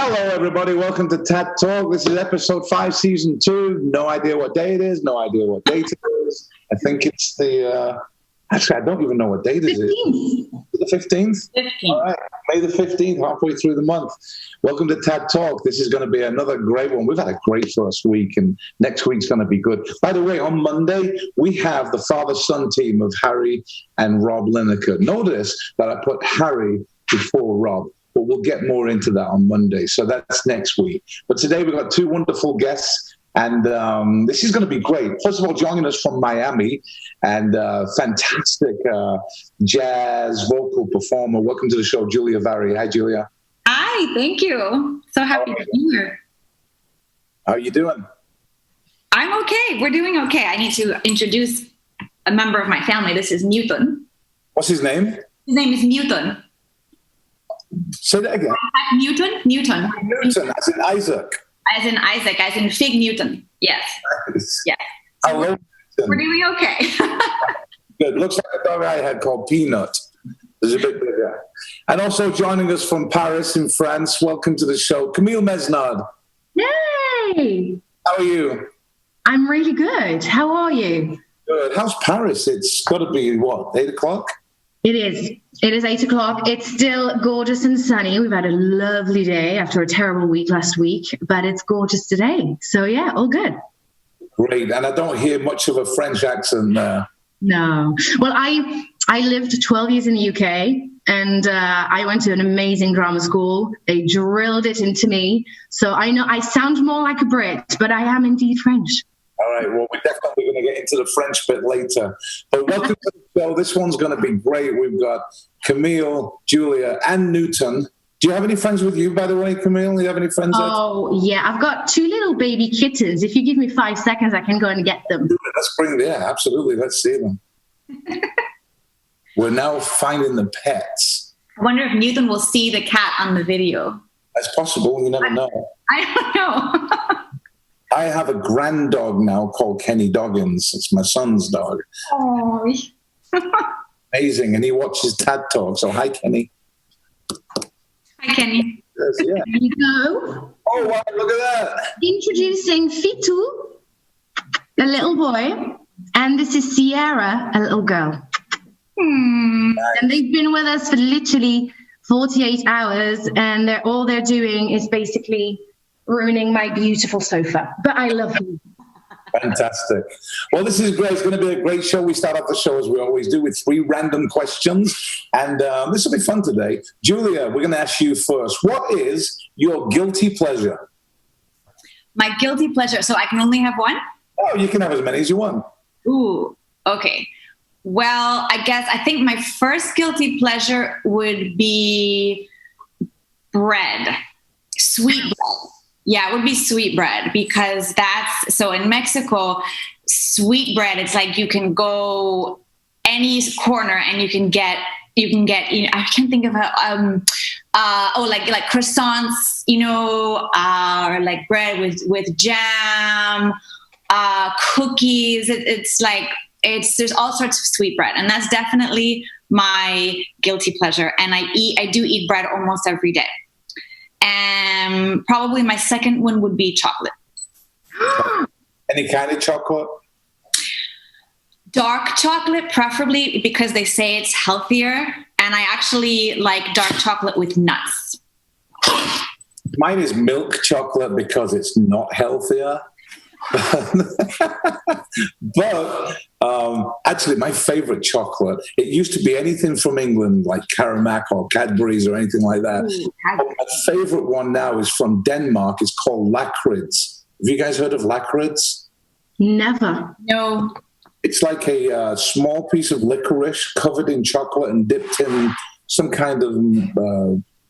Hello, everybody. Welcome to Tat Talk. This is episode 5, season 2. No idea what day it is. No idea what date it is. I think it's the... actually, I don't even know what date it is. The 15th? 15th. All right. May the 15th, halfway through the month. Welcome to Tat Talk. This is going to be another great one. We've had a great first week, and next week's going to be good. By the way, on Monday, we have the father-son team of Harry and Rob Lineker. Notice that I put Harry before Rob, but we'll get more into that on Monday. So that's next week. But today we've got two wonderful guests, and this is going to be great. First of all, joining us from Miami, and fantastic jazz vocal performer. Welcome to the show, Julia Vari. Hi, Julia. Hi, thank you. So happy to be here. How are you doing? I'm okay. We're doing okay. I need to introduce a member of my family. This is Newton. What's his name? His name is Newton. Say that again. Newton, as in Isaac. As in Fig Newton. Yes. Nice. Yes. So Newton. We're doing okay. Good. Looks like a dog I had called Peanut. It's a bit bigger. And also joining us from Paris in France. Welcome to the show, Camille Mesnard. Yay! How are you? I'm really good. How are you? Good. How's Paris? It's got to be, what, 8 o'clock? It is. It is 8 o'clock. It's still gorgeous and sunny. We've had a lovely day after a terrible week last week, but it's gorgeous today. So, yeah, all good. Great. And I don't hear much of a French accent there. No. Well, I lived 12 years in the UK, and I went to an amazing grammar school. They drilled it into me. So I know I sound more like a Brit, but I am indeed French. All right. Well, we're definitely going to get into the French bit later. But welcome to the show. This one's going to be great. We've got Camille, Julia, and Newton. Do you have any friends with you, by the way, Camille? Do you have any friends? Oh, yeah. I've got 2 little baby kittens. If you give me 5 seconds, I can go and get them. Absolutely. Let's see them. We're now finding the pets. I wonder if Newton will see the cat on the video. That's possible. You never know. I don't know. I have a grand dog now called Kenny Doggins. It's my son's dog. Oh. Amazing. And he watches Tad Talk. So hi, Kenny. Hi, Kenny. Yes, yeah. There you go. Oh, wow. Look at that. Introducing Fitu, a little boy, and this is Sierra, a little girl. Nice. And they've been with us for literally 48 hours, and all they're doing is basically ruining my beautiful sofa. But I love you. Fantastic. Well, this is great. It's going to be a great show. We start off the show as we always do with 3 random questions. And this will be fun today. Julia, we're going to ask you first. What is your guilty pleasure? My guilty pleasure. So I can only have one? Oh, you can have as many as you want. Ooh, okay. Well, I think my first guilty pleasure would be bread, sweet bread. Yeah, it would be sweet bread, because so in Mexico, sweet bread, it's like you can go any corner and you can get, I can't think of like croissants, or like bread with jam, cookies. There's all sorts of sweet bread, and that's definitely my guilty pleasure. And I do eat bread almost every day. And probably my second one would be chocolate. Any kind of chocolate? Dark chocolate, preferably, because they say it's healthier. And I actually like dark chocolate with nuts. Mine is milk chocolate because it's not healthier. But actually, my favorite chocolate, it used to be anything from England, like Caramac or Cadbury's or anything like that. But my favorite one now is from Denmark. It's called Lakrids. Have you guys heard of Lakrids? Never. No. It's like a small piece of licorice covered in chocolate and dipped in some kind of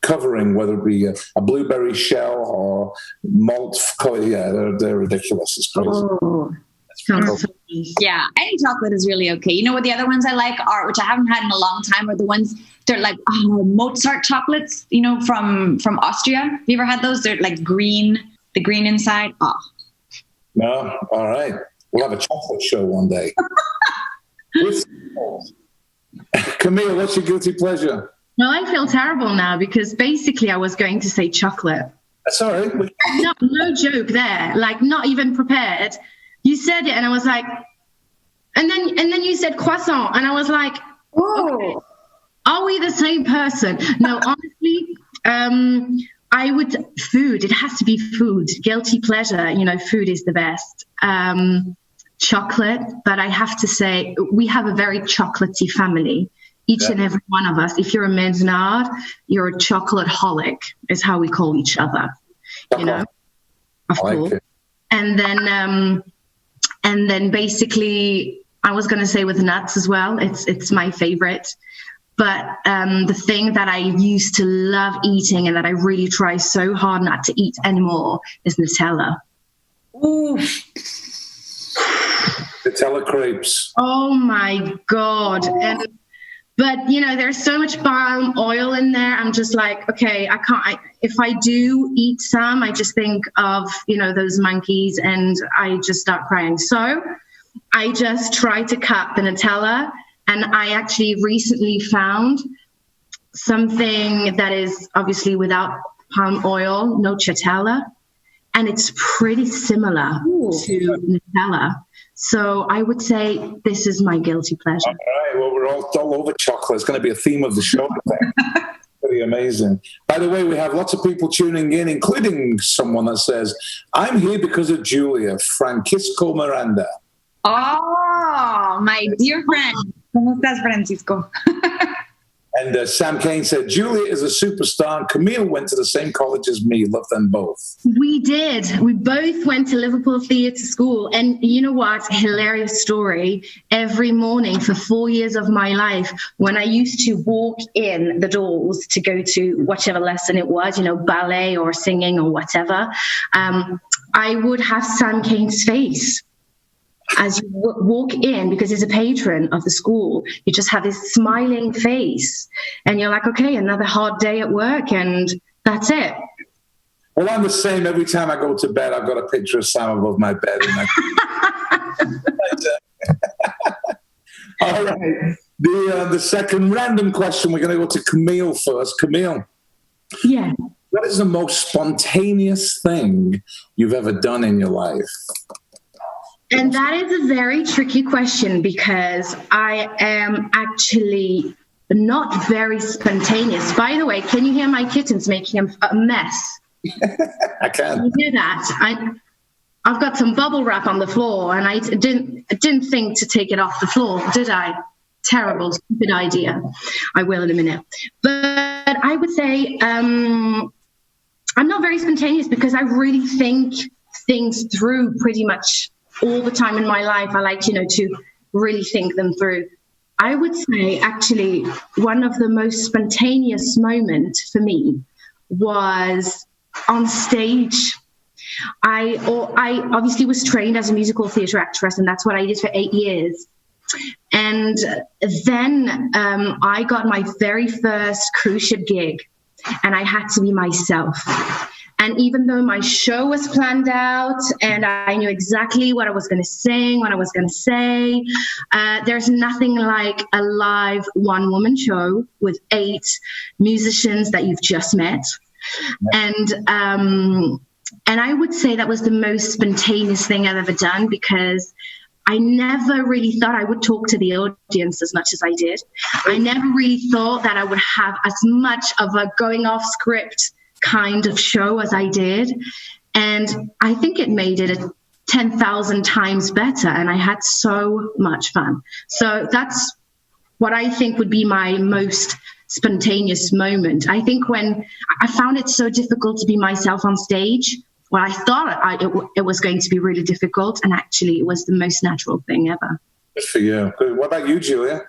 covering, whether it be a blueberry shell or malt. Yeah, they're ridiculous. It's crazy. Oh, yeah, any chocolate is really okay. You know what the other ones I like are, which I haven't had in a long time, are the ones, they're like Mozart chocolates, from Austria. Have you ever had those? They're like green, the green inside. Oh. No? All right. We'll have a chocolate show one day. Camille, what's your guilty pleasure? Well, I feel terrible now because basically I was going to say chocolate. That's all right. No joke there. Like, not even prepared. You said it, and I was like, and then you said croissant, and I was like, oh, okay, are we the same person? No, honestly, food. It has to be food. Guilty pleasure. Food is the best. Chocolate, but I have to say, we have a very chocolatey family. Each and every one of us. If you're a Mesnard, you're a chocolate holic, is how we call each other. Of course. And then basically, I was going to say with nuts as well. It's my favorite. But the thing that I used to love eating and that I really try so hard not to eat anymore is Nutella. Ooh. Nutella crepes. Oh my God. But there's so much palm oil in there. I'm just like, okay, I can't. If I do eat some, I just think of, those monkeys and I just start crying. So I just try to cut the Nutella. And I actually recently found something that is obviously without palm oil, no Nutella. And it's pretty similar to Nutella. So I would say this is my guilty pleasure. All right. Well, we're all over chocolate. It's going to be a theme of the show, I think. Pretty amazing. By the way, we have lots of people tuning in, including someone that says, I'm here because of Julia, Francisco Miranda. Oh, my dear friend. ¿Cómo estás, Francisco? And Sam Kane said, Julia is a superstar, and Camille went to the same college as me. Love them both. We did. We both went to Liverpool Theatre School. And you know what? Hilarious story. Every morning for 4 years of my life, when I used to walk in the doors to go to whichever lesson it was, ballet or singing or whatever, I would have Sam Kane's face. As you walk in, because he's a patron of the school, you just have this smiling face. And you're like, okay, another hard day at work, and that's it. Well, I'm the same. Every time I go to bed, I've got a picture of Sam above my bed. All right. The second random question, we're going to go to Camille first. Camille. Yeah. What is the most spontaneous thing you've ever done in your life? And that is a very tricky question because I am actually not very spontaneous. By the way, can you hear my kittens making a mess? I can. You hear that? I've got some bubble wrap on the floor, and I didn't think to take it off the floor, did I? Terrible, stupid idea. I will in a minute. But I would say I'm not very spontaneous because I really think things through pretty much all the time in my life. I like, to really think them through. I would say actually one of the most spontaneous moments for me was on stage. I obviously was trained as a musical theatre actress, and that's what I did for 8 years. And then I got my very first cruise ship gig, and I had to be myself. And even though my show was planned out and I knew exactly what I was going to sing, what I was going to say, there's nothing like a live one-woman show with 8 musicians that you've just met. And I would say that was the most spontaneous thing I've ever done because I never really thought I would talk to the audience as much as I did. I never really thought that I would have as much of a going off script kind of show as I did. And I think it made it 10,000 times better. And I had so much fun. So that's what I think would be my most spontaneous moment. I think when I found it so difficult to be myself on stage, well, I thought it was going to be really difficult. And actually it was the most natural thing ever. Good for you. Good. What about you, Julia?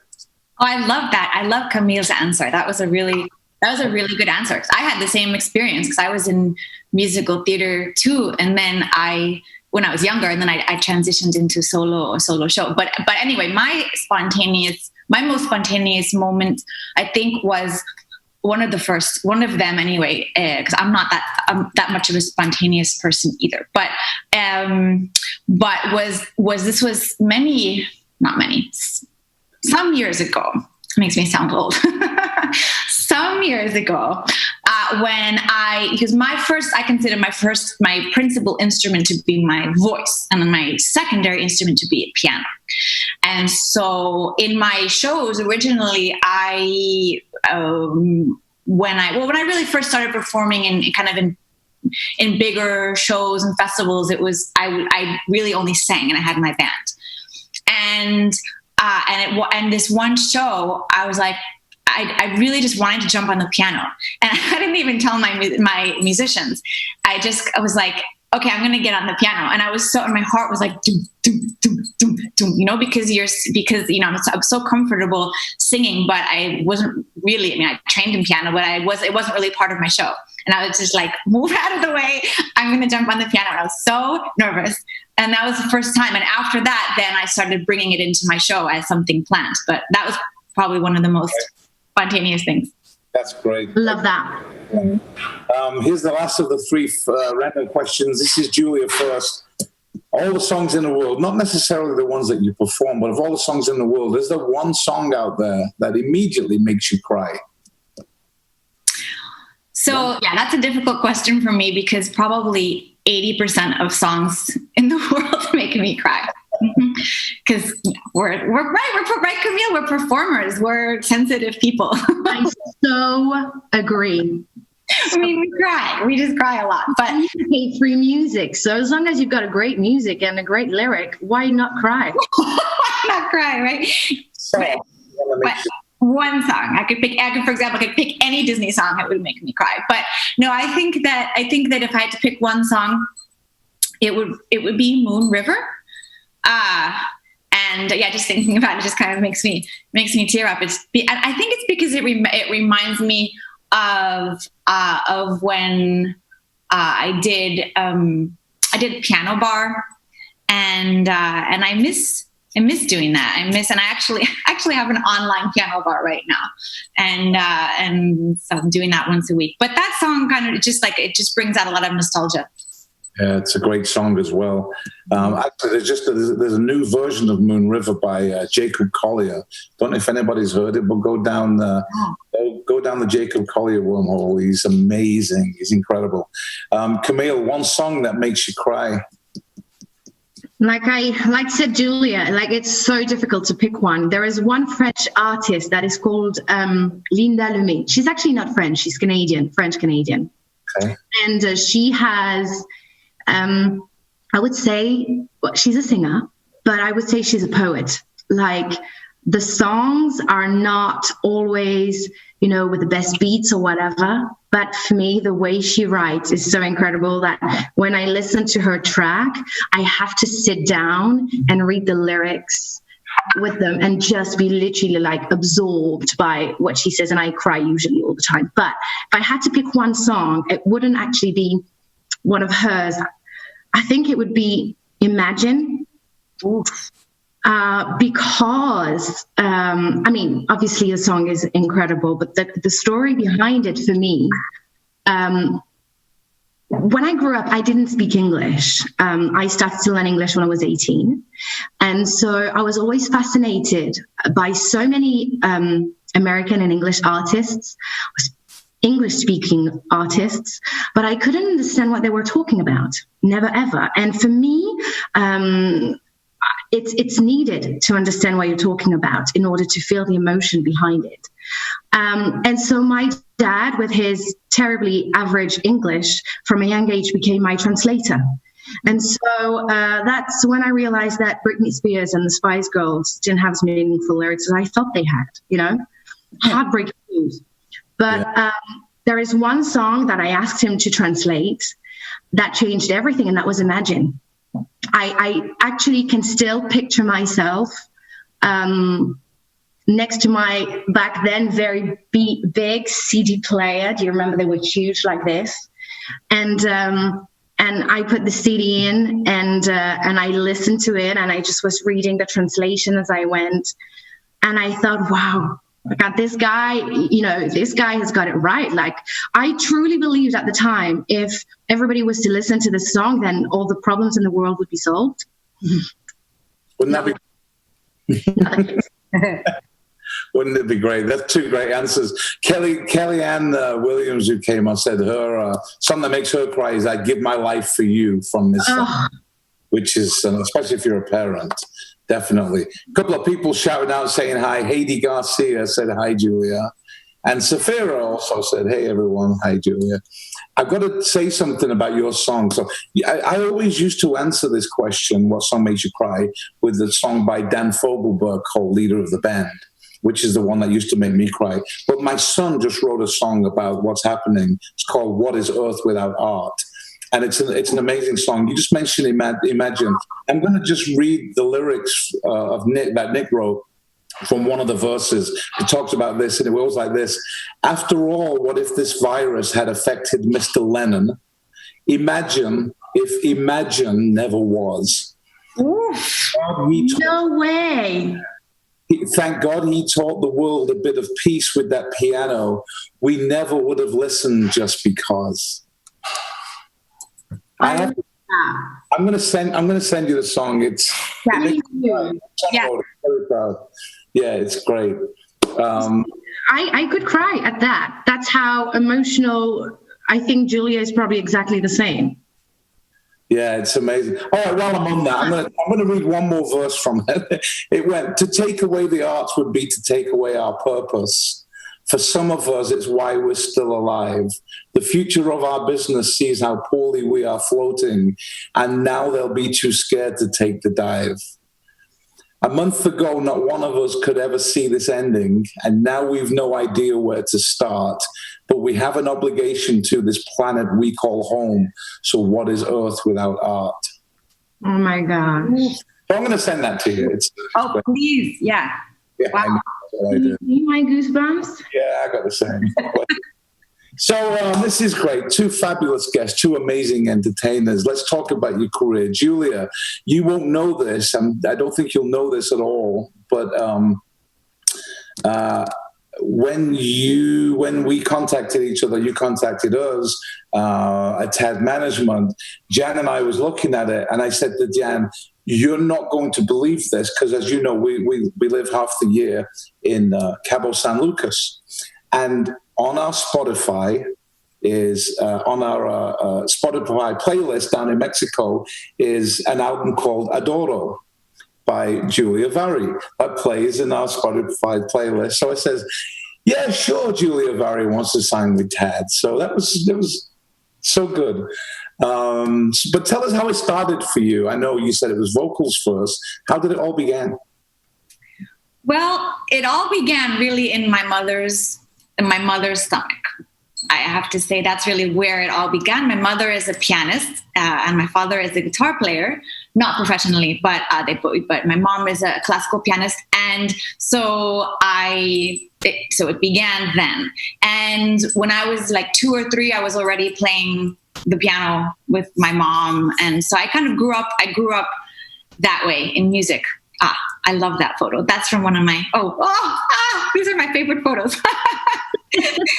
Oh, I love that. I love Camille's answer. That was a really good answer. I had the same experience because I was in musical theater too. And then when I was younger, and then I transitioned into solo show. But anyway, my most spontaneous moment, I think, was one of them anyway, because I'm not that much of a spontaneous person either. But was some years ago. Makes me sound old. Some years ago, because my principal instrument to be my voice, and then my secondary instrument to be a piano. And so in my shows originally, when I really first started performing in bigger shows and festivals, I really only sang, and I had my band. And this one show, I was like, I really just wanted to jump on the piano, and I didn't even tell my musicians. I was like, okay, I'm going to get on the piano. And my heart was like, doom, doom, doom, doom, doom, because I'm so comfortable singing, but I wasn't really, I trained in piano, but it wasn't really part of my show. And I was just like, move out of the way. I'm going to jump on the piano. And I was so nervous. And that was the first time. And after that, then I started bringing it into my show as something planned. But that was probably one of the most spontaneous things. That's great. Love that. Here's the last of the three random questions. This is Julia first. All the songs in the world, not necessarily the ones that you perform, but of all the songs in the world, is there one song out there that immediately makes you cry? So, yeah, that's a difficult question for me, because probably 80% of songs in the world make me cry. Because we're right, Camille. We're performers. We're sensitive people. I so agree. We cry. We just cry a lot. But you hate free music. So as long as you've got a great music and a great lyric, why not cry? Why not cry, right? But one song I could pick. For example, I could pick any Disney song. It would make me cry. But no, I think that if I had to pick one song, it would be Moon River. And yeah, just thinking about it just kind of makes me tear up. I think it's because it reminds me of when I did piano bar, and I miss doing that. And I actually have an online piano bar right now, and so I'm doing that once a week. But that song kind of just brings out a lot of nostalgia. Yeah, it's a great song as well. Actually, there's a new version of Moon River by Jacob Collier. Don't know if anybody's heard it, but go down the Jacob Collier wormhole. He's amazing. He's incredible. Camille, one song that makes you cry. Like said Julia, it's so difficult to pick one. There is one French artist that is called Linda Lemay. She's actually not French. She's Canadian, French Canadian. Okay. And she has. I would say she's a singer, but I would say she's a poet. Like, the songs are not always, with the best beats or whatever. But for me, the way she writes is so incredible that when I listen to her track, I have to sit down and read the lyrics with them and just be literally absorbed by what she says. And I cry usually all the time. But if I had to pick one song, it wouldn't actually be one of hers. I think it would be Imagine. Because, obviously the song is incredible, but the story behind it for me, when I grew up, I didn't speak English. I started to learn English when I was 18. And so I was always fascinated by so many American and English artists, English-speaking artists, but I couldn't understand what they were talking about. Never, ever. And for me, it's needed to understand what you're talking about in order to feel the emotion behind it. And so my dad, with his terribly average English, from a young age became my translator. And so that's when I realized that Britney Spears and the Spice Girls didn't have as meaningful lyrics as I thought they had, heartbreaking news. But there is one song that I asked him to translate that changed everything, and that was Imagine. I actually can still picture myself next to my, back then, very big CD player. Do you remember? They were huge like this. And I put the CD in and I listened to it, and I just was reading the translation as I went. And I thought, wow, God, this guy has got it right. Like, I truly believed at the time, if everybody was to listen to this song, then all the problems in the world would be solved. Wouldn't that be? Wouldn't it be great? That's two great answers. Kellyanne Williams, who came on, said her song that makes her cry is "I Give My Life for You" from this song, which is especially if you're a parent, definitely. A couple of people shouting out saying hi. Heidi Garcia said hi, Julia, and Safira also said, "Hey everyone, hi Julia." I've got to say something about your song. So I always used to answer this question, what song makes you cry, with the song by Dan Fogelberg called Leader of the Band, which is the one that used to make me cry. But my son just wrote a song about what's happening. It's called What is Earth Without Art? And it's an amazing song. You just mentioned Imagine. I'm going to just read the lyrics of Nick wrote from one of the verses. It talks about this, and it goes like this. After all, what if this virus had affected Mr. Lennon? Imagine if Imagine never was. No way. Thank God he taught the world a bit of peace with that piano. We never would have listened just because. I'm going to send you the song. It's yeah, it's great. I could cry at that. That's how emotional. I think Julia is probably exactly the same. Yeah, it's amazing. All right, while I'm on that, I'm going to read one more verse from it. It went, to take away the arts would be to take away our purpose. For some of us, it's why we're still alive. The future of our business sees how poorly we are floating, and now they'll be too scared to take the dive. A month ago, not one of us could ever see this ending, and now we've no idea where to start. But we have an obligation to this planet we call home. So what is Earth without art? Oh, my gosh. So I'm going to send that to you. Please. Yeah. Wow. You my goosebumps? Yeah, I got the same. So this is great. Two fabulous guests, two amazing entertainers. Let's talk about your career. Julia, you won't know this. I don't think you'll know this at all. But when we contacted each other, you contacted us at TAD Management. Jan and I was looking at it, and I said to Jan, you're not going to believe this, because as you know, we live half the year in Cabo San Lucas. And on our Spotify Spotify playlist down in Mexico is an album called Adoro by Julia Vari that plays in our Spotify playlist. So it says, yeah, sure, Julia Vari wants to sign with TAD. So it was so good. But tell us how it started for you. I know you said it was vocals first. How did it all begin? Well, it all began really in my mother's stomach. I have to say that's really where it all began. My mother is a pianist, and my father is a guitar player, not professionally, but my mom is a classical pianist, and so it began then. And when I was like 2 or 3, I was already playing the piano with my mom, and so I kind of grew up that way in music. I love that photo. That's from one of my these are my favorite photos.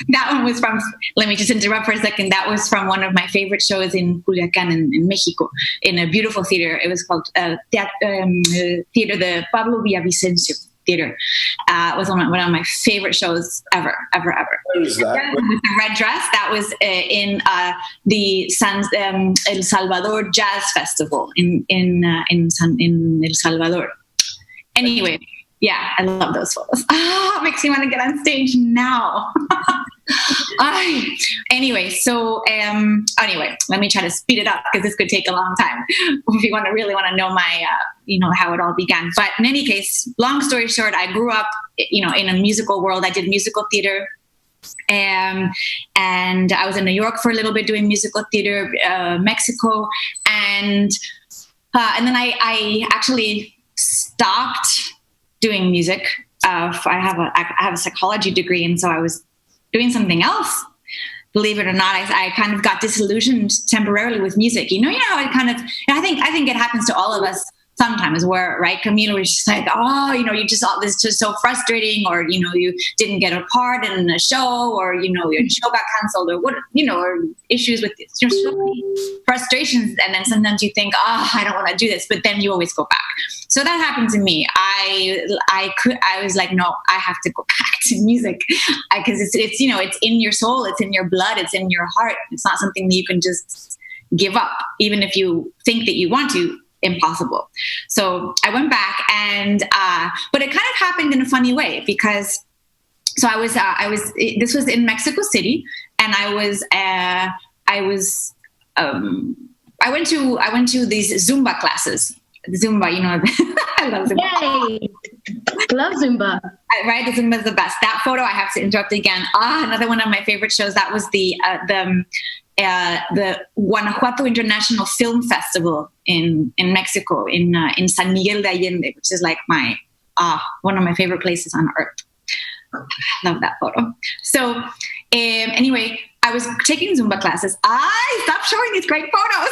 That one was from, let me just interrupt for a second. That was from one of my favorite shows in Culiacán in Mexico, in a beautiful theater. It was called Theater de Pablo Villavicencio Theater. It was one of my favorite shows ever. Where is that? With the red dress. That was in the El Salvador Jazz Festival in El Salvador. Anyway, yeah, I love those photos. It makes me want to get on stage now. Anyway, let me try to speed it up, because this could take a long time if you really want to know my, how it all began. But in any case, long story short, I grew up, in a musical world. I did musical theater. And I was in New York for a little bit doing musical theater, Mexico. And then I actually stopped doing music. I have a psychology degree, and so I was doing something else. Believe it or not, I kind of got disillusioned temporarily with music. You know how it kind of, I think it happens to all of us sometimes where, right, Camille was just like, oh, you just, all this just so frustrating, or, you didn't get a part in a show, or, your show got canceled, or what, or issues with so many frustrations. And then sometimes you think, I don't want to do this, but then you always go back. So that happened to me. I was like, no, I have to go back to music, because it's it's in your soul, it's in your blood, it's in your heart. It's not something that you can just give up, even if you think that you want to. Impossible. So I went back, and but it kind of happened in a funny way, because I this was in Mexico City, and I went to these Zumba classes. Zumba, I love Zumba. Yay! Love Zumba. Right, the Zumba is the best. That photo, I have to interrupt again. Another one of my favorite shows. That was the Guanajuato International Film Festival in Mexico, in San Miguel de Allende, which is like my one of my favorite places on earth. I love that photo. So anyway, I was taking Zumba classes. Stop showing these great photos.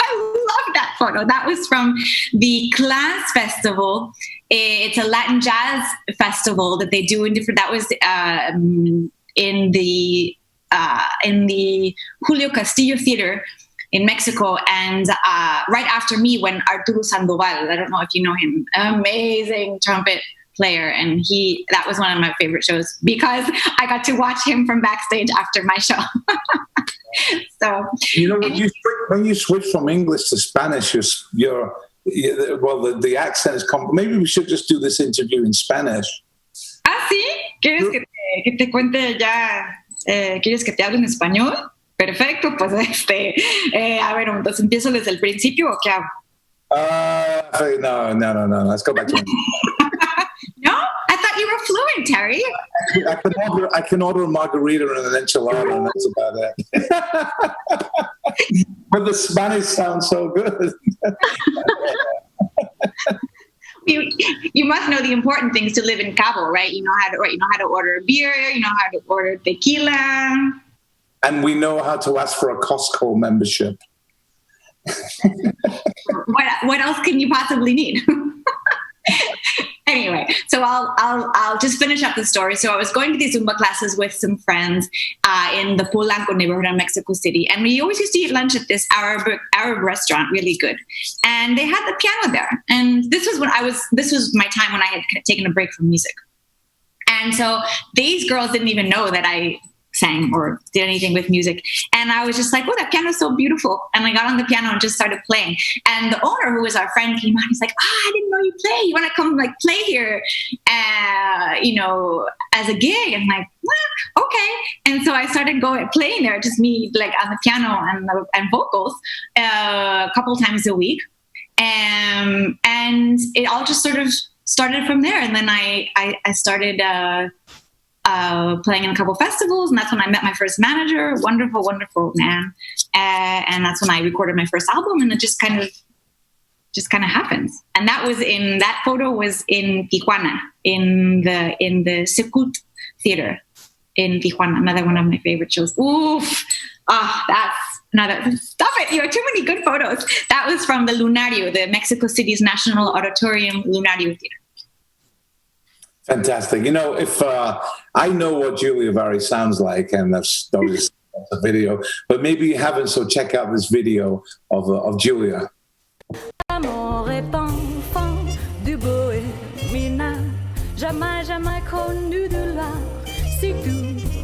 I love that photo. That was from the Class Festival. It's a Latin jazz festival that they do in different. That was in the Julio Castillo Theater in Mexico, and right after me went Arturo Sandoval. I don't know if you know him, amazing trumpet player, and that was one of my favorite shows, because I got to watch him from backstage after my show. So when you switch from English to Spanish, the accent is maybe we should just do this interview in Spanish. ¿Sí? ¿Quieres que te cuente ya? ¿Quieres que te hable en español? Perfecto, pues a ver, entonces empiezo desde el principio, ¿o qué hago? No. Let's go back to English. No? I thought you were fluent, Terry. I can order a margarita and an enchilada, and that's about it. But the Spanish sounds so good. You must know the important things to live in Cabo, right? You know how to order beer, you know how to order tequila. And we know how to ask for a Costco membership. What else can you possibly need? Anyway, so I'll just finish up the story. So I was going to these Zumba classes with some friends in the Polanco neighborhood in Mexico City, and we always used to eat lunch at this Arab restaurant, really good. And they had the piano there, and this was my time when I had taken a break from music. And so these girls didn't even know that I sang or did anything with music. And I was just like, oh, that piano is so beautiful. And I got on the piano and just started playing. And the owner, who was our friend, came out. He's like, I didn't know you play. You want to come play here, as a gig? And I'm like, well, okay. And so I started playing there, just me on the piano and vocals a couple times a week. And it all just sort of started from there. And then I started playing in a couple festivals, and that's when I met my first manager. Wonderful, wonderful man. And that's when I recorded my first album, and it just kind of happens. And that photo was in Tijuana, in the Secut Theater in Tijuana. Another one of my favorite shows. Oof. That's another. Stop it! You have too many good photos. That was from the Lunario, the Mexico City's National Auditorium Lunario Theater. Fantastic. If I know what Julia Vari sounds like, and that's a video, but maybe you haven't, so check out this video of Julia. L'amour est enfant du bohémien, jamais, jamais connu de l'art. Si tu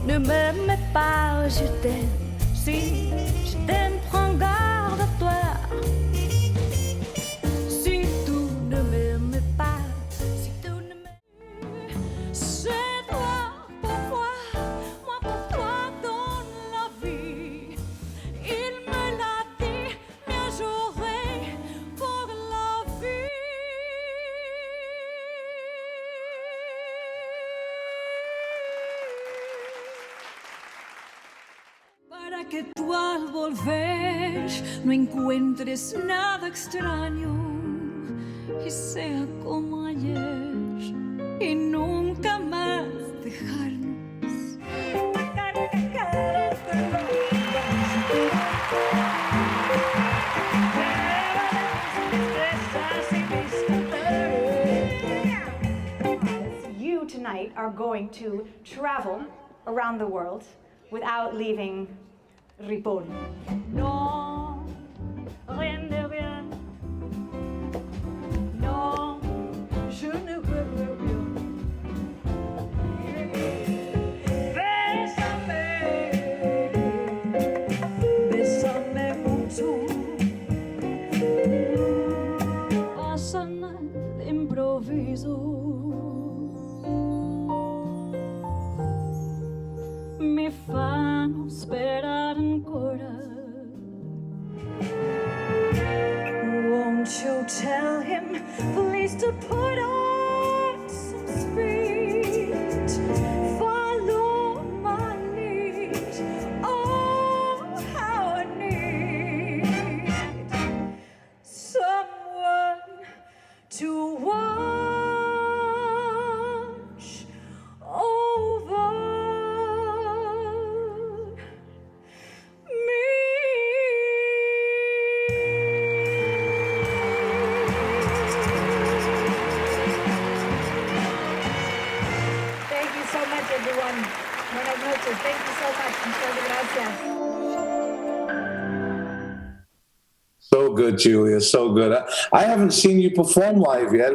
ne m'aimes pas, je t'aime. Si je t'aime, prends garde à toi. Si tu ne m'aimes pas, si tu ne m'aimes, c'est toi pour moi, moi pour toi dans la vie. Il me l'a dit, mais j'aurai pour la vie. Para que tú al volver no encuentres nada extraño y sea como ayer y nunca más dejarnos. Sin are going to travel around the world without leaving Ripoll. Non, rien de rien. Non, je ne veux rien. Bésame, bésame mucho. Pasan al improviso. Mi fanno sperare ancora. Won't you tell him, please, to put on some speed? Follow my lead. Oh, how I need someone to watch over me. Thank you so much, everyone. Buenas noches. Thank you so much. Muchas gracias. So good, Julia. So good. I haven't seen you perform live yet.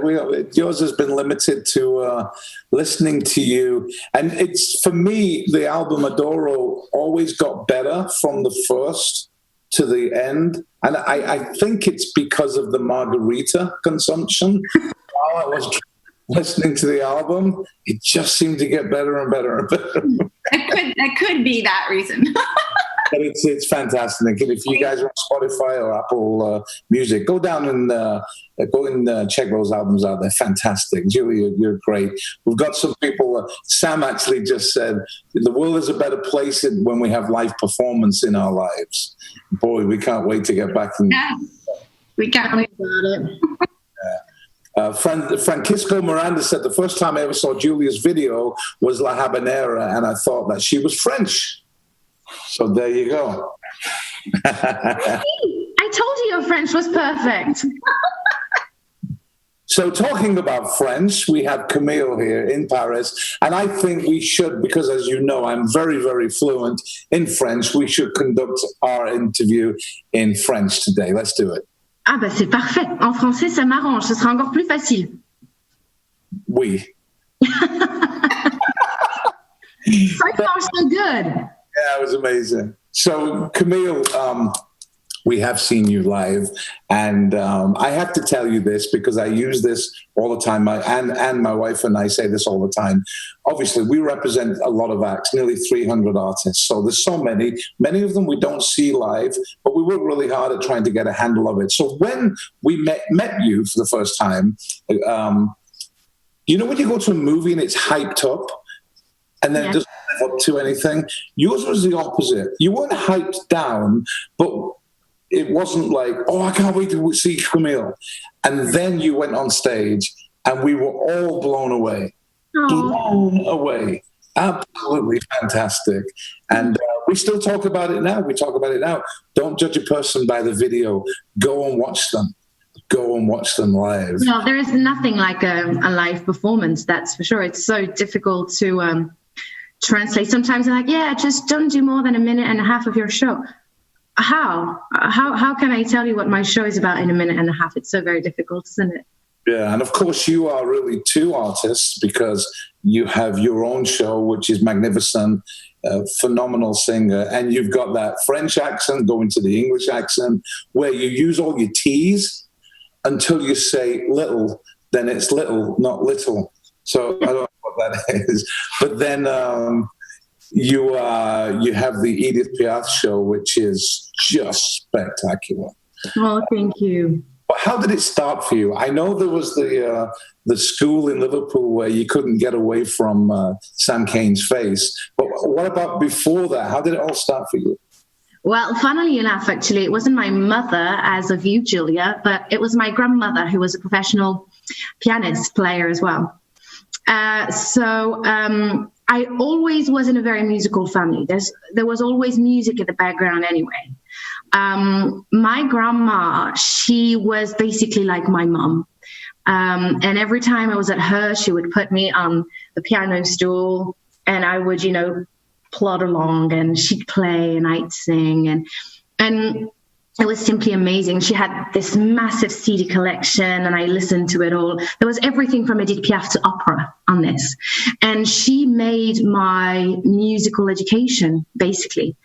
Yours has been limited to listening to you. And it's, for me, the album Adoro always got better from the first to the end. And I think it's because of the margarita consumption. While I was listening to the album, it just seemed to get better and better and better. That could be that reason. But it's fantastic. And if you guys are on Spotify or Apple Music, go down and check those albums out. They're fantastic. Julia, you're great. We've got some people. Sam actually just said, the world is a better place when we have live performance in our lives. Boy, we can't wait to get back. We can't wait about it. Francisco Miranda said, the first time I ever saw Julia's video was La Habanera, and I thought that she was French. So there you go. I told you your French was perfect. So talking about French, we have Camille here in Paris, and I think we should, because as you know, I'm very, very fluent in French, we should conduct our interview in French today. Let's do it. Ah bah c'est parfait. En français, ça m'arrange. Ce sera encore plus facile. Oui. So far, so good. Yeah, it was amazing. So, Camille, we have seen you live, and I have to tell you this because I use this all the time, and my wife and I say this all the time. Obviously, we represent a lot of acts, nearly 300 artists, so there's so many of them we don't see live, but we work really hard at trying to get a handle of it. So when we met you for the first time, you know when you go to a movie and it's hyped up, and then it doesn't live up to anything? Yours was the opposite. You weren't hyped down, but it wasn't like, oh, I can't wait to see Camille. And then you went on stage, and we were all blown away. Blown away. Absolutely fantastic. And we still talk about it now. We talk about it now. Don't judge a person by the video. Go and watch them. Go and watch them live. No, there is nothing like a live performance, that's for sure. It's so difficult to translate. Sometimes they're like, yeah, just don't do more than a minute and a half of your show. How can I tell you what my show is about in a minute and a half? It's so very difficult, isn't it? Yeah, and of course you are really two artists because you have your own show, which is magnificent, phenomenal singer, and you've got that French accent going to the English accent where you use all your T's until you say little, then it's little, not little. So I don't know what that is. But then you have the Edith Piaf show, which is just spectacular. Oh, thank you. But how did it start for you? I know there was the school in Liverpool where you couldn't get away from Sam Cane's face. But what about before that? How did it all start for you? Well, funnily enough, actually, it wasn't my mother, as of you, Julia, but it was my grandmother, who was a professional pianist player as well. I always was in a very musical family. There was always music in the background anyway. My grandma, she was basically like my mom. And every time I was at her, she would put me on the piano stool and I would, plod along and she'd play and I'd sing. And it was simply amazing. She had this massive CD collection and I listened to it all. There was everything from Edith Piaf to opera on this. And she made my musical education, basically.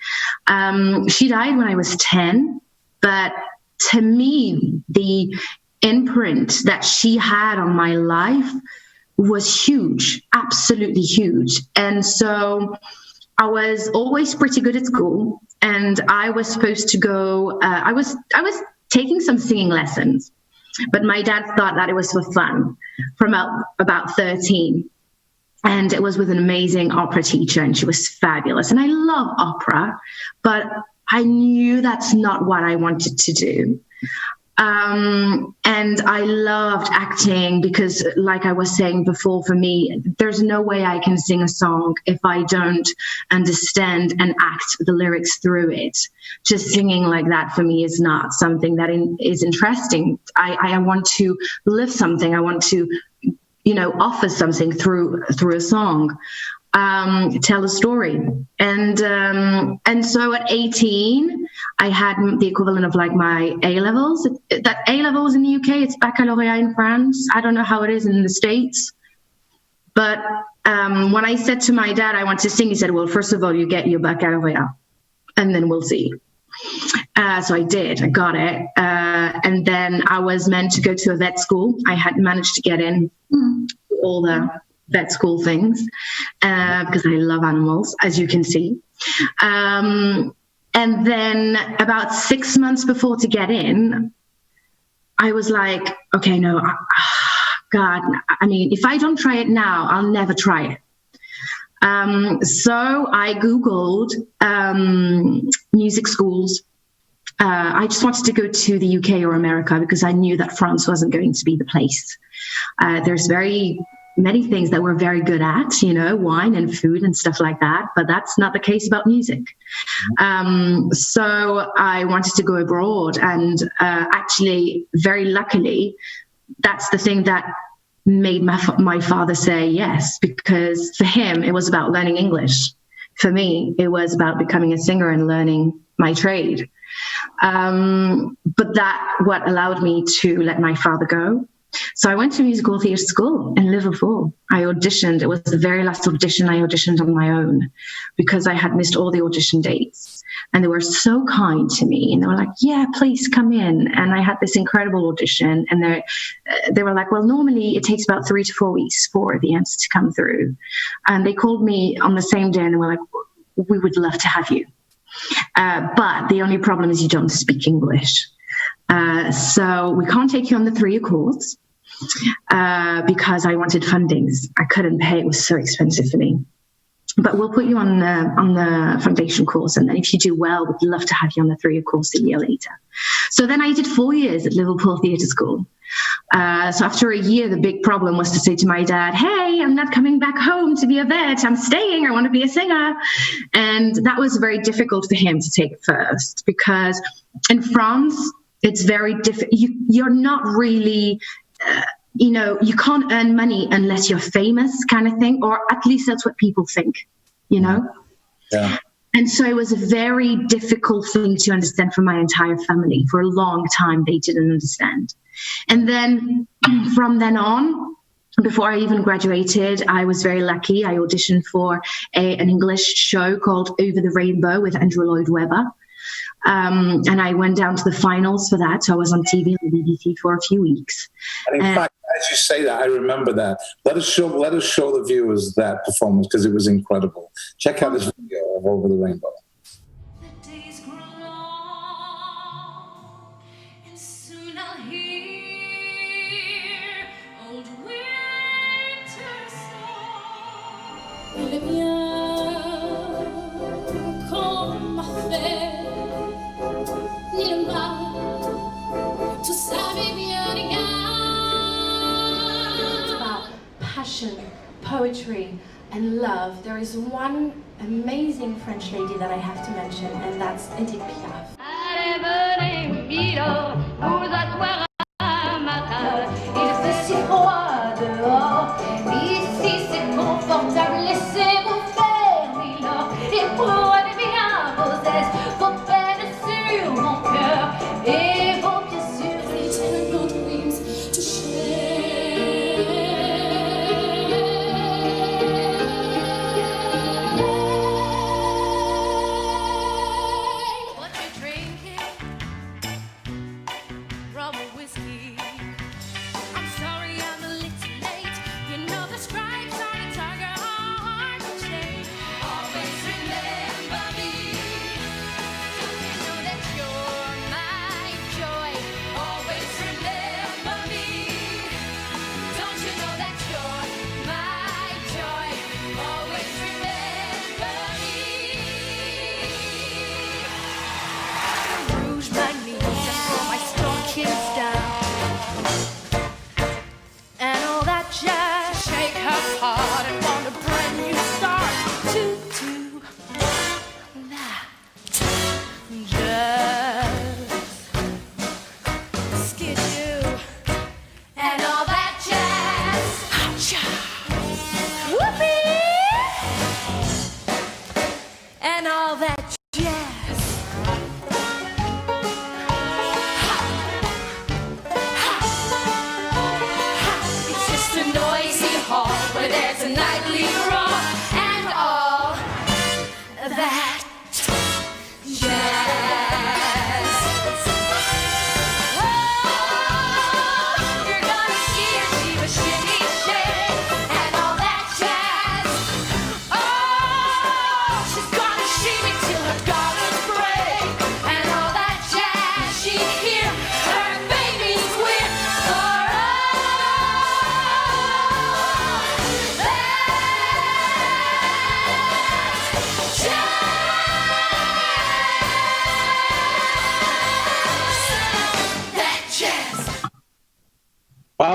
She died when I was 10, but to me, the imprint that she had on my life was huge, absolutely huge. And so I was always pretty good at school. And I was supposed to go, I was taking some singing lessons, but my dad thought that it was for fun from about 13. And it was with an amazing opera teacher and she was fabulous. And I love opera, but I knew that's not what I wanted to do. And I loved acting because, like I was saying before, for me, there's no way I can sing a song if I don't understand and act the lyrics through it. Just singing like that for me is not something that is interesting. I want to live something. I want to, offer something through a song. Tell a story. And so at 18, I had the equivalent of like my A-levels. That A-levels in the UK, it's baccalaureate in France. I don't know how it is in the States. But when I said to my dad, I want to sing, he said, well, first of all, you get your baccalaureate and then we'll see. So I did, I got it. And then I was meant to go to a vet school. I had managed to get in all the vet school things because I love animals, as you can see. And then about 6 months before to get in, I was like, okay, no, God, I mean, if I don't try it now, I'll never try it. So I Googled music schools. I just wanted to go to the UK or America because I knew that France wasn't going to be the place. There's very many things that we're very good at, wine and food and stuff like that, but that's not the case about music. So I wanted to go abroad and actually, very luckily, that's the thing that made my father say yes, because for him, it was about learning English. For me, it was about becoming a singer and learning my trade. But that what allowed me to let my father go. So I went to musical theatre school in Liverpool. I auditioned. It was the very last audition I auditioned on my own because I had missed all the audition dates. And they were so kind to me. And they were like, yeah, please come in. And I had this incredible audition. And they were like, well, normally it takes about 3 to 4 weeks for the answer to come through. And they called me on the same day and they were like, we would love to have you. But the only problem is you don't speak English. So we can't take you on the 3-year course because I wanted fundings. I couldn't pay. It was so expensive for me. But we'll put you on the foundation course. And then if you do well, we'd love to have you on the 3-year course a year later. So then I did 4 years at Liverpool Theatre School. So after a year, the big problem was to say to my dad, hey, I'm not coming back home to be a vet. I'm staying. I want to be a singer. And that was very difficult for him to take at first because in France, it's very difficult. You're not really, you can't earn money unless you're famous kind of thing, or at least that's what people think, Yeah. And so it was a very difficult thing to understand for my entire family. For a long time, they didn't understand. And then from then on, before I even graduated, I was very lucky. I auditioned for an English show called Over the Rainbow with Andrew Lloyd Webber. And I went down to the finals for that. So I was on TV on the BBC for a few weeks. And in fact, as you say that, I remember that. Let us show the viewers that performance because it was incredible. Check out this video of Over the Rainbow. The days grow long, and soon I'll hear old winter song. Eh bien, comme ma fée, ni le mal, tout ça m'est bien égal. Passion, poetry, and love. There is one amazing French lady that I have to mention, and that's Edith Piaf. Allez, venez, Milo, vous asseoir à ma table. Il fait si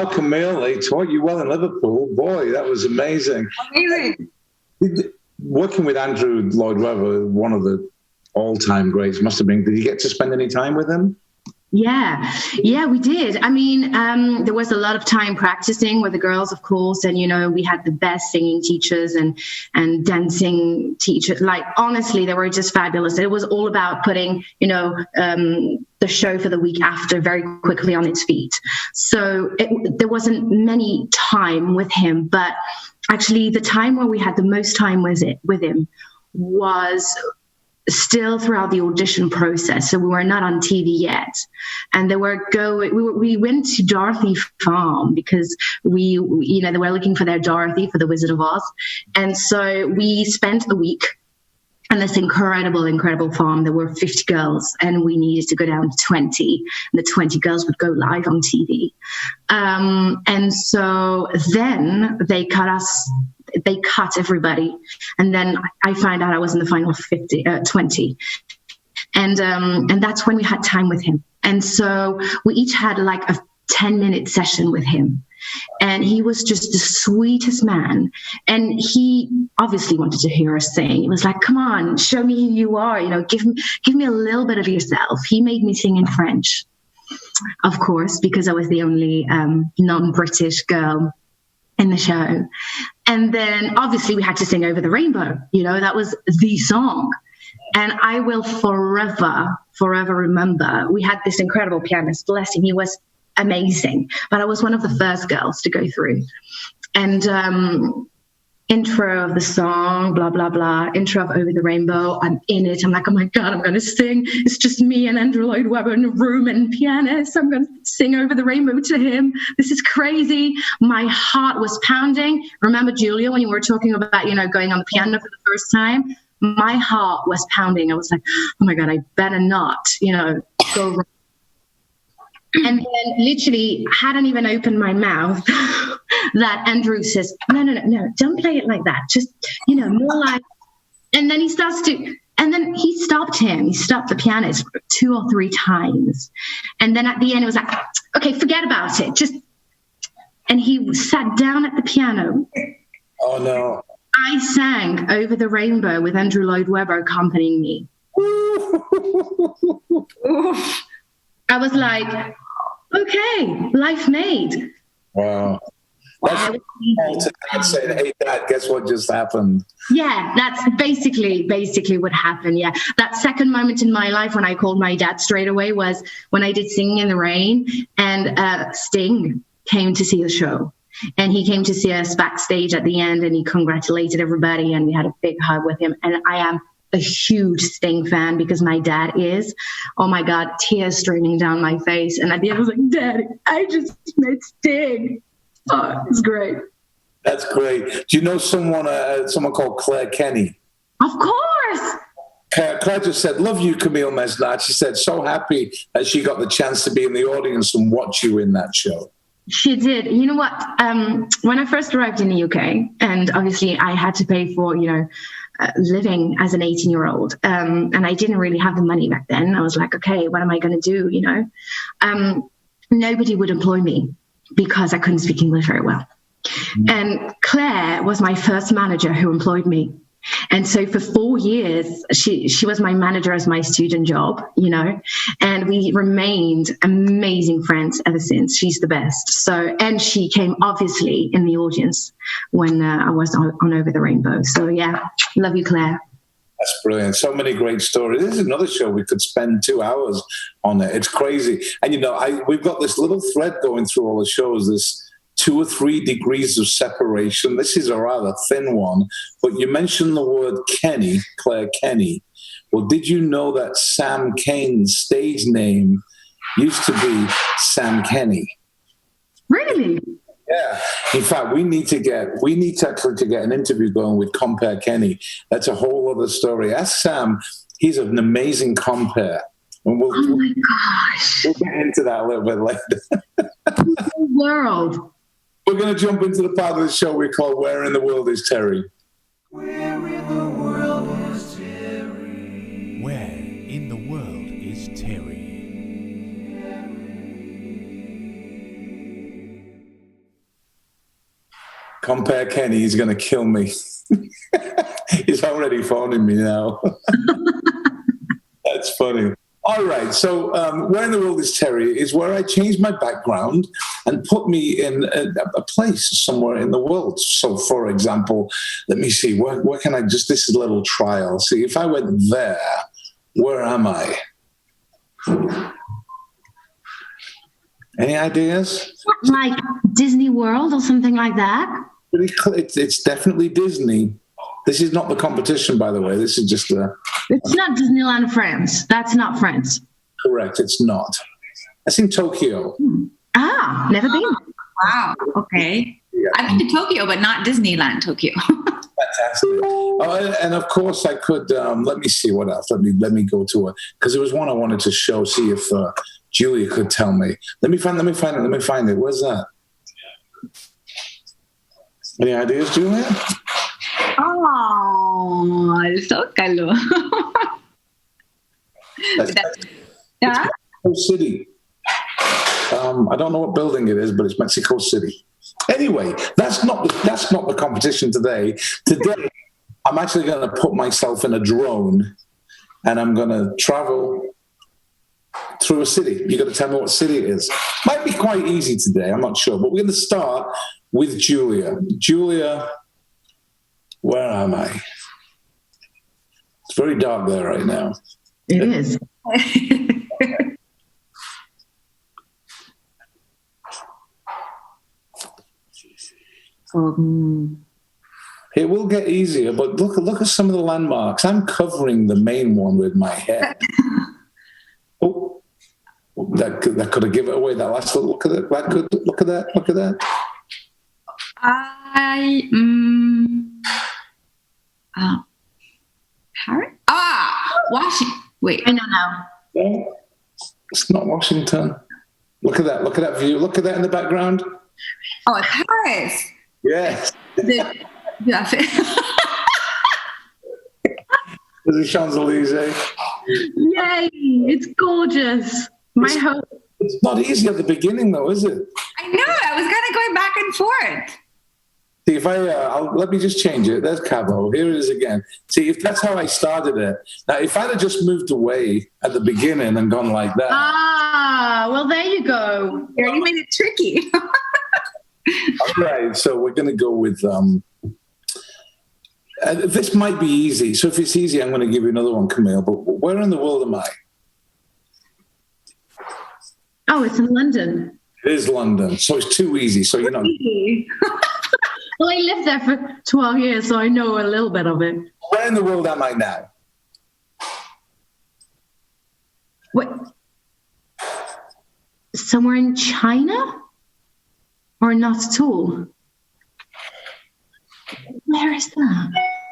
Wow, Camille, they taught you well in Liverpool. Boy, that was amazing. Amazing. Working with Andrew Lloyd Webber, one of the all-time greats, must have been. Did you get to spend any time with him? Yeah, we did. I mean, there was a lot of time practicing with the girls, of course, and we had the best singing teachers and dancing teachers. Like, honestly, they were just fabulous. It was all about putting, the show for the week after very quickly on its feet. So there wasn't many time with him, but actually, the time where we had the most time with him was still throughout the audition process. So we were not on TV yet, and we went to Dorothy Farm because they were looking for their Dorothy for the Wizard of Oz, and so we spent a week on this incredible farm. There were 50 girls, and we needed to go down to 20. And the 20 girls would go live on TV, and so then they cut everybody, and then I found out I was in the final 20, and that's when we had time with him. And so we each had like a 10-minute session with him, and he was just the sweetest man. And he obviously wanted to hear us sing. He was like, "Come on, show me who you are. Give me a little bit of yourself." He made me sing in French, of course, because I was the only non-British girl in the show. And then obviously we had to sing Over the Rainbow. That was the song. And I will forever remember, we had this incredible pianist, bless him, he was amazing. But I was one of the first girls to go through. And intro of the song, blah, blah, blah, intro of Over the Rainbow, I'm in it. I'm like, oh my God, I'm going to sing. It's just me and Andrew Lloyd Webber in a room and pianist. I'm going to sing Over the Rainbow to him. This is crazy. My heart was pounding. Remember, Julia, when you were talking about, going on the piano for the first time? My heart was pounding. I was like, oh my God, I better not, go wrong. And then literally hadn't even opened my mouth that Andrew says, no, don't play it like that. Just, more like, and then he starts to, and then he stopped him. He stopped the pianist 2 or 3 times. And then at the end, it was like, okay, forget about it. And he sat down at the piano. Oh, no. I sang Over the Rainbow with Andrew Lloyd Webber accompanying me. I was like, okay, life made. Wow. That's Dad saying, "Hey, Dad, guess what just happened?" Yeah, that's basically what happened. Yeah, that second moment in my life when I called my dad straight away was when I did Singing in the Rain, and Sting came to see the show. And he came to see us backstage at the end, and he congratulated everybody, and we had a big hug with him. And I am a huge Sting fan because my dad is. Oh my God, tears streaming down my face. And at the end I was like, Daddy, I just met Sting. Oh, it's great. That's great. Do you know someone called Claire Kenny? Of course. Claire just said, "Love you, Camille Mesnard." She said, so happy that she got the chance to be in the audience and watch you in that show. She did. You know what? When I first arrived in the UK, and obviously I had to pay for, living as an 18-year-old, and I didn't really have the money back then. I was like, okay, what am I going to do? Nobody would employ me because I couldn't speak English very well. And Claire was my first manager who employed me. And so for 4 years, she was my manager as my student job, and we remained amazing friends ever since. She's the best. So, and she came obviously in the audience when I was on Over the Rainbow. So yeah, love you, Claire. That's brilliant. So many great stories. This is another show we could spend 2 hours on it. It's crazy. And, we've got this little thread going through all the shows, this 2 or 3 degrees of separation. This is a rather thin one, but you mentioned the word Kenny, Claire Kenny. Well, did you know that Sam Cane's stage name used to be Sam Kenny? Really? Yeah. In fact, we need to actually get an interview going with Compere Kenny. That's a whole other story. Ask Sam. He's an amazing compere. And oh my gosh. We'll get into that a little bit later. World. We're going to jump into the part of the show we call Where in the World is Terry? Where in the world is Terry? Where in the world is Terry? Compare Kenny, he's going to kill me. He's already phoning me now. That's funny. All right, so Where in the World is Terry is where I changed my background and put me in a place somewhere in the world. So, for example, let me see, where can I this is a little trial. See, if I went there, where am I? Any ideas? Like Disney World or something like that? It's definitely Disney. This is not the competition, by the way. This is just It's not Disneyland France. That's not France. Correct, it's not. That's in Tokyo. Ah, never been. Wow. Okay. Yeah. I've been to Tokyo, but not Disneyland Tokyo. Fantastic. And of course, I could. Let me see what else. Let me go to it because there was one I wanted to show. See if Julia could tell me. Let me find it. Where's that? Any ideas, Julia? Oh, zócalo. That's Yeah. Mexico City. I don't know what building it is, but it's Mexico City. Anyway, that's not the competition today. Today, I'm actually going to put myself in a drone, and I'm going to travel through a city. You got to tell me what city it is. Might be quite easy today. I'm not sure, but we're going to start with Julia. Julia, where am I? It's very dark there right now. It is. It will get easier, but look at some of the landmarks. I'm covering the main one with my head. Oh, that could have given it away. That last little look at it. Look at that. Paris? Washington. Wait. I don't know. No, it's not Washington. Look at that. Look at that view. Look at that in the background. Oh, Paris. Yes. Yeah. There's the Champs-Elysees. Yay! It's gorgeous. My hope. It's not easy at the beginning, though, is it? I know. I was kind of going back and forth. See, if let me just change it. There's Cabo. Here it is again. See, if that's how I started it. Now, if I'd have just moved away at the beginning and gone like that. Well, there you go. Yeah, you made it tricky. All right, so we're going to go with. This might be easy. So if it's easy, I'm going to give you another one, Camille. But where in the world am I? Oh, it's in London. It is London. So it's too easy. So, Well, I lived there for 12 years, so I know a little bit of it. Where in the world am I now? What? Somewhere in China? Or not at all? Where is that?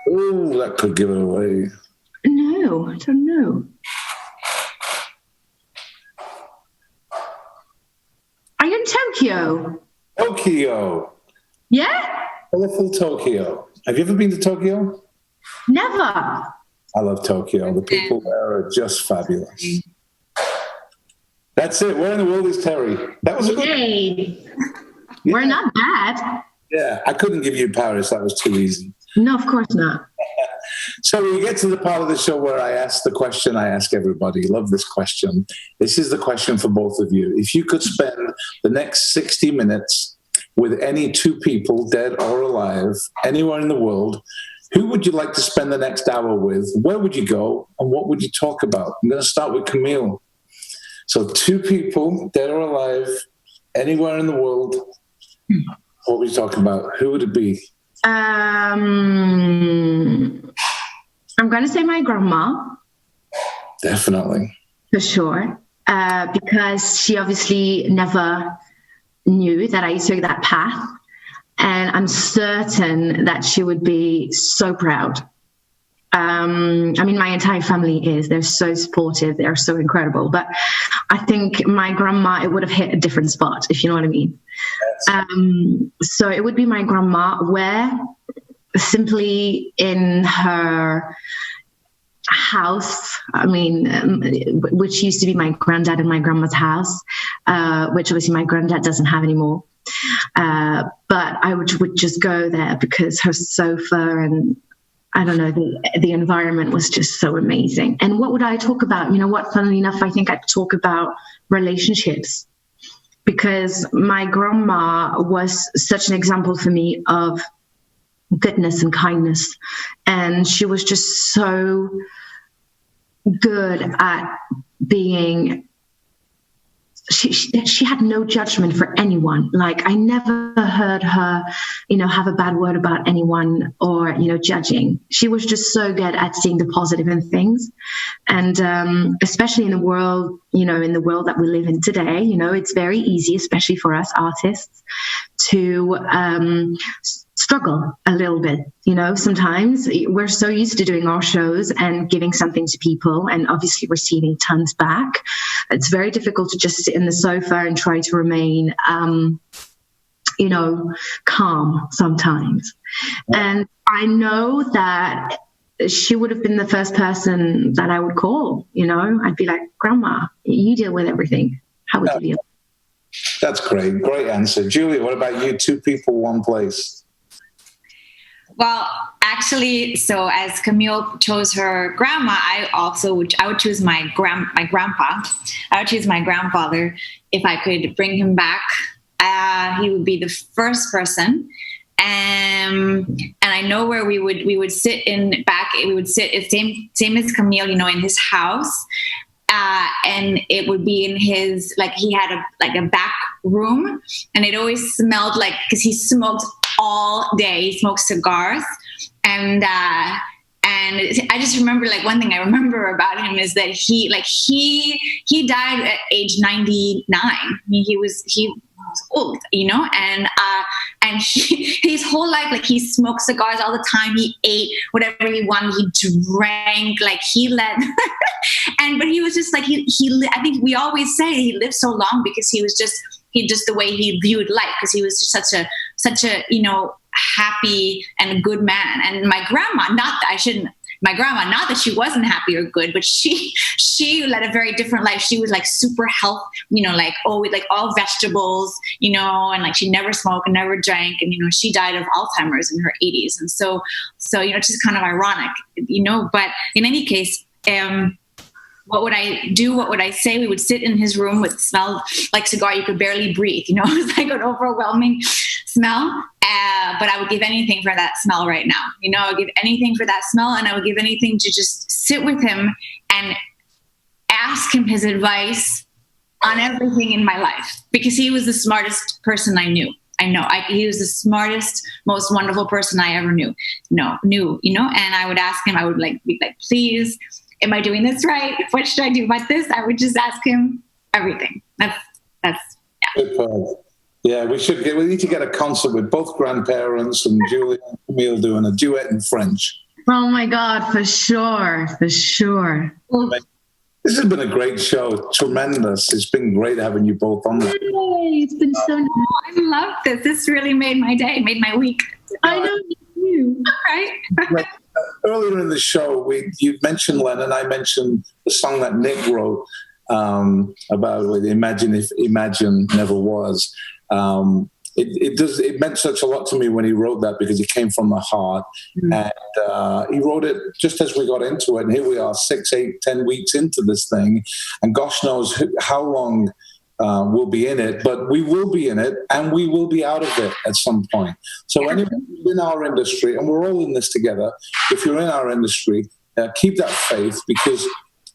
Oh, that could give it away. No, I don't know. Are you in Tokyo? Tokyo. Yeah? Colorful Tokyo. Have you ever been to Tokyo? Never. I love Tokyo. The people there are just fabulous. That's it. Where in the world is Terry? That was a good. Hey, we're not bad. Yeah, I couldn't give you Paris. That was too easy. No, of course not. So we get to the part of the show where I ask the question I ask everybody. Love this question. This is the question for both of you. If you could spend the next 60 minutes with any two people, dead or alive, anywhere in the world, who would you like to spend the next hour with? Where would you go? And what would you talk about? I'm going to start with Camille. So two people, dead or alive, anywhere in the world, what would you talk about? Who would it be? I'm going to say my grandma. Definitely. For sure. Because she obviously never knew that I took that path. And I'm certain that she would be so proud. I mean, my entire family is. They're so supportive. They're so incredible. But I think my grandma, it would have hit a different spot, if you know what I mean. Yes. So it would be my grandma, where simply in her house, I mean, which used to be my granddad and my grandma's house, which obviously my granddad doesn't have anymore. But I would just go there because her sofa and I don't know, the environment was just so amazing. And what would I talk about? You know what, funnily enough, I think I'd talk about relationships, because my grandma was such an example for me of goodness and kindness. And she was just so good at being, she had no judgment for anyone. Like, I never heard her, have a bad word about anyone or, judging. She was just so good at seeing the positive in things. And especially in the world, in the world that we live in today, it's very easy, especially for us artists, to struggle a little bit. Sometimes we're so used to doing our shows and giving something to people and obviously receiving tons back. It's very difficult to just sit in the sofa and try to remain, calm sometimes. And I know that she would have been the first person that I would call. I'd be like, Grandma, you deal with everything. How would you deal? That's great. Great answer. Julia, what about you? 2 people, 1 place. Well, actually, so as Camille chose her grandma, I would choose my grandpa. I would choose my grandfather. If I could bring him back, he would be the first person. And I know where we would sit we would sit same as Camille, in his house. And it would be in his, he had a back room, and it always smelled because he smoked all day. He smoked cigars. And I just remember, one thing I remember about him is that he died at age 99. He was old, and his whole life, he smoked cigars all the time. He ate whatever he wanted. He drank, he let, but he was just I think we always say he lived so long because he just the way he viewed life, because he was just such a happy and good man. And my grandma, not that she wasn't happy or good, but she led a very different life. She was super health, always all vegetables, and she never smoked and never drank. And, she died of Alzheimer's in her 80s. And so, it's just kind of ironic, but in any case, what would I do? What would I say? We would sit in his room with smell like cigar. You could barely breathe, it was an overwhelming smell. But I would give anything for that smell right now. I would give anything for that smell, and I would give anything to just sit with him and ask him his advice on everything in my life, because he was the smartest person I knew. He was the smartest, most wonderful person I ever knew. And I would ask him, I would be like, please, am I doing this right? What should I do about this? I would just ask him everything. That's yeah. Yeah, we need to get a concert with both grandparents and Julia and Camille doing a duet in French. Oh my God, for sure. This has been a great show. Tremendous. It's been great having you both on there. It's been so nice. I love this. This really made my day, made my week. I know you. Right? Earlier in the show, you mentioned Lennon. I mentioned the song that Nick wrote about Imagine If Imagine Never Was. It meant such a lot to me when he wrote that, because it came from the heart. And he wrote it just as we got into it, and here we are 6, 8, 10 weeks into this thing, and gosh knows how long we'll be in it, but we will be in it, and we will be out of it at some point. So anyone in our industry, and we're all in this together, if you're in our industry, keep that faith, because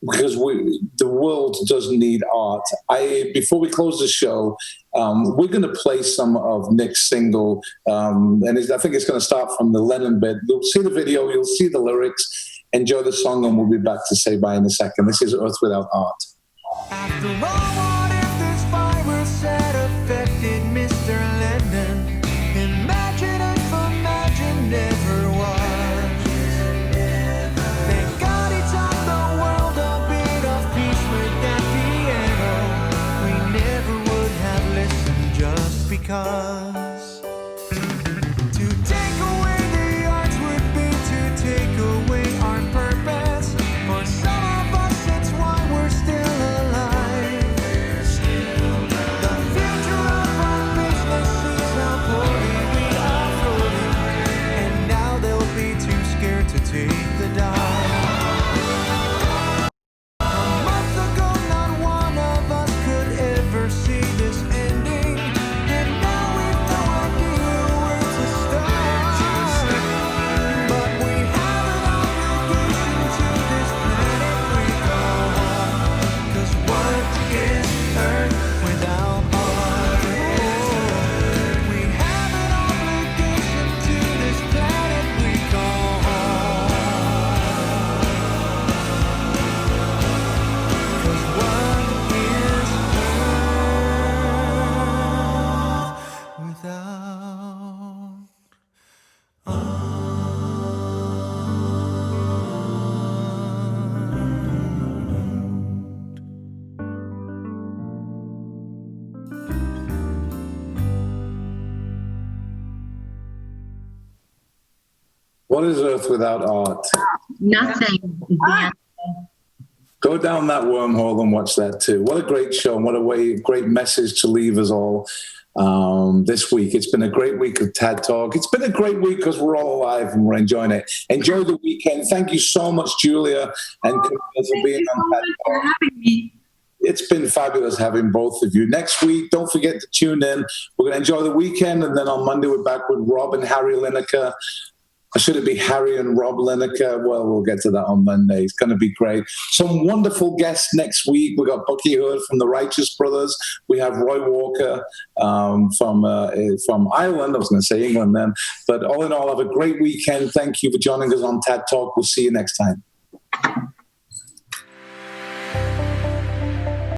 the world does need art. Before we close the show, we're going to play some of Nick's single, and I think it's going to start from the Lennon bit. You'll see the video, you'll see the lyrics, enjoy the song, and we'll be back to say bye in a second. This is Earth Without Art. After all, what if this virus had affected Mr. Lennon? Imagine if imagine never was. Thank God he taught the world a bit of peace with that piano. We never would have listened just because. To take away the arts would be to take away our purpose. For some of us, it's why we're still alive. What is Earth without art? Nothing. Yeah. Go down that wormhole and watch that too. What a great show, and what a great message to leave us all this week. It's been a great week of TAD Talk. It's been a great week because we're all alive and we're enjoying it. Enjoy the weekend. Thank you so much, Julia and Camille, for being on TAD Talk. For having me. It's been fabulous having both of you. Next week, don't forget to tune in. We're going to enjoy the weekend, and then on Monday we're back with Rob and Harry Lineker. Or should it be Harry and Rob Lineker? Well, we'll get to that on Monday. It's going to be great. Some wonderful guests next week. We've got Bucky Hood from the Righteous Brothers. We have Roy Walker from Ireland. I was going to say England then. But all in all, have a great weekend. Thank you for joining us on TAD Talk. We'll see you next time.